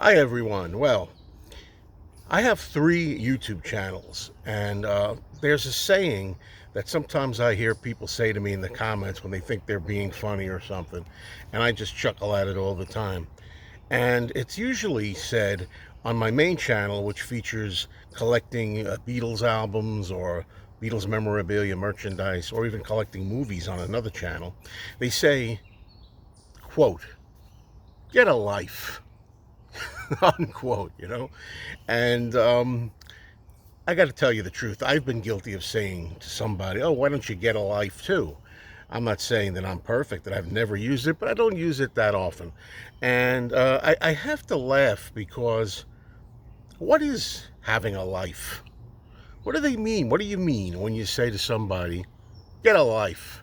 Hi, everyone. Well, I have three YouTube channels, and there's a saying that sometimes I hear people say to me in the comments when they think they're being funny or something, and I just chuckle at it all the time. And it's usually said on my main channel, which features collecting Beatles albums or Beatles memorabilia merchandise, or even collecting movies on another channel. They say, quote, get a life, unquote, And I got to tell you the truth. I've been guilty of saying to somebody, "Oh, why don't you get a life too?" I'm not saying that I'm perfect, that I've never used it, but I don't use it that often. And I have to laugh because what is having a life? What do they mean? What do you mean when you say to somebody, get a life?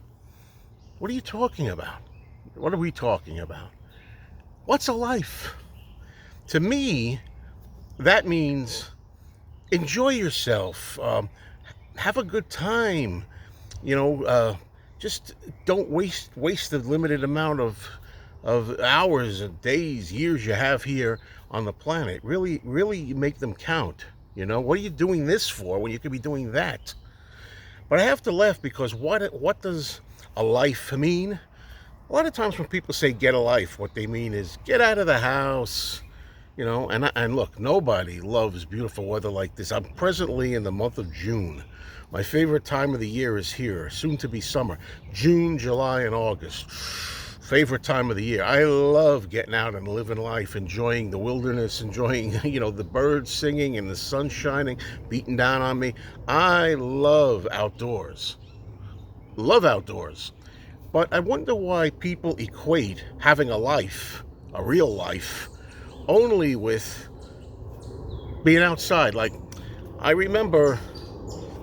What are you talking about? What are we talking about? What's a life? To me, that means enjoy yourself, have a good time, you know, just don't waste the limited amount of hours and days, years you have here on the planet. Really make them count. What are you doing this for when you could be doing that? But I have to laugh because what does a life mean? A lot of times when people say get a life, what they mean is get out of the house. And look, nobody loves beautiful weather like this. I'm presently in the month of June. My favorite time of the year is here, soon to be summer. June, July, and August. Favorite time of the year. I love getting out and living life, enjoying the wilderness, enjoying, the birds singing and the sun shining, beating down on me. I love outdoors. Love outdoors. But I wonder why people equate having a life, a real life, only with being outside. Like, I remember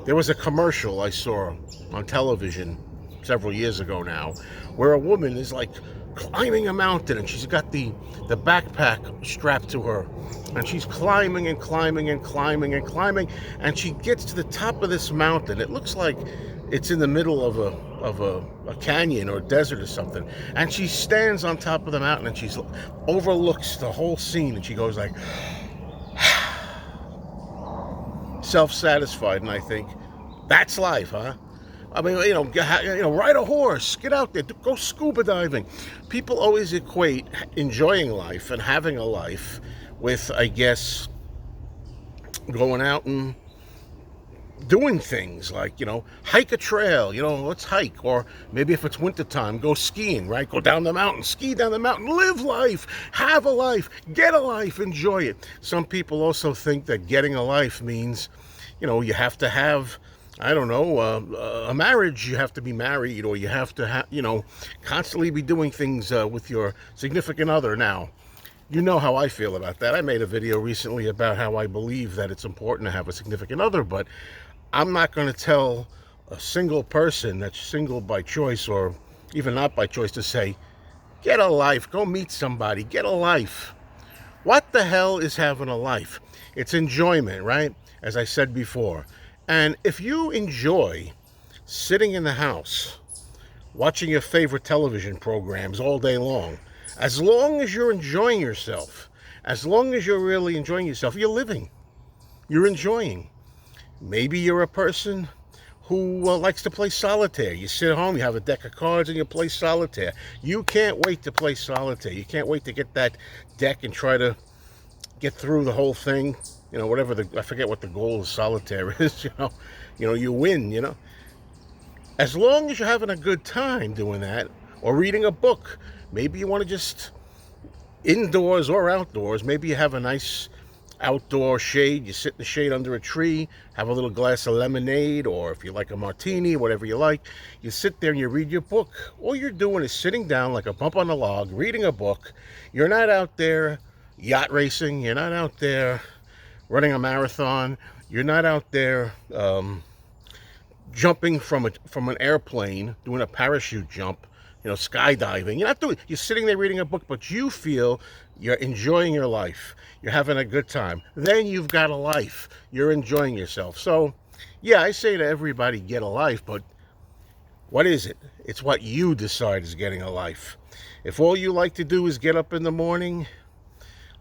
there was a commercial I saw on television several years ago now, where a woman is like climbing a mountain and she's got the backpack strapped to her, and she's climbing and climbing and climbing and climbing, and she gets to the top of this mountain. It looks like it's in the middle of a canyon or desert or something, and she stands on top of the mountain and she's overlooks the whole scene, and she goes like self-satisfied. And I think that's life, huh? I mean, ride a horse, get out there, go scuba diving. People always equate enjoying life and having a life with, I guess, going out and doing things like, hike a trail, let's hike. Or maybe if it's wintertime, go skiing, right? Go down the mountain, ski down the mountain, live life, have a life, get a life, enjoy it. Some people also think that getting a life means, you have to have, I don't know, a marriage. You have to be married, or you have to constantly be doing things with your significant other. Now, you know how I feel about that. I made a video recently about how I believe that it's important to have a significant other, but I'm not going to tell a single person that's single by choice or even not by choice to say, get a life, go meet somebody, get a life. What the hell is having a life? It's enjoyment, right? As I said before. And if you enjoy sitting in the house, watching your favorite television programs all day long, as long as you're enjoying yourself, as long as you're really enjoying yourself, you're living, you're enjoying. Maybe you're a person who likes to play solitaire. You sit at home, you have a deck of cards, and you play solitaire. You can't wait to play solitaire. You can't wait to get that deck and try to get through the whole thing. Whatever I forget what the goal of solitaire is. You win. As long as you're having a good time doing that, or reading a book. Maybe you want to just indoors or outdoors. Maybe you have a nice outdoor shade. You sit in the shade under a tree, have a little glass of lemonade, or if you like a martini, whatever you like. You sit there and you read your book. All you're doing is sitting down like a bump on a log, reading a book. You're not out there yacht racing. You're not out there running a marathon. You're not out there jumping from an airplane, doing a parachute jump, skydiving. You're sitting there reading a book, but you feel you're enjoying your life. You're having a good time. Then you've got a life. You're enjoying yourself. So, yeah, I say to everybody, get a life, but what is it? It's what you decide is getting a life. If all you like to do is get up in the morning,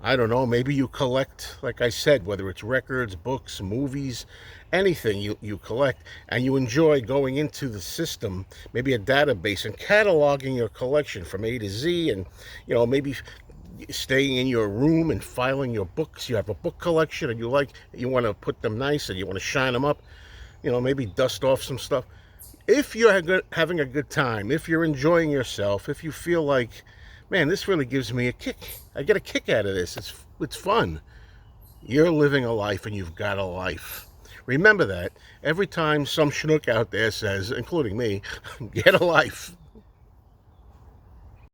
I don't know, maybe you collect, like I said, whether it's records, books, movies, anything you collect, and you enjoy going into the system, maybe a database, and cataloging your collection from A to Z, and maybe staying in your room and filing your books. You have a book collection and you want to put them nice and you want to shine them up, maybe dust off some stuff. If you're having a good time, if you're enjoying yourself, if you feel like, man, this really gives me a kick, I get a kick out of this, it's fun, you're living a life and you've got a life. Remember that every time some schnook out there says, including me, get a life.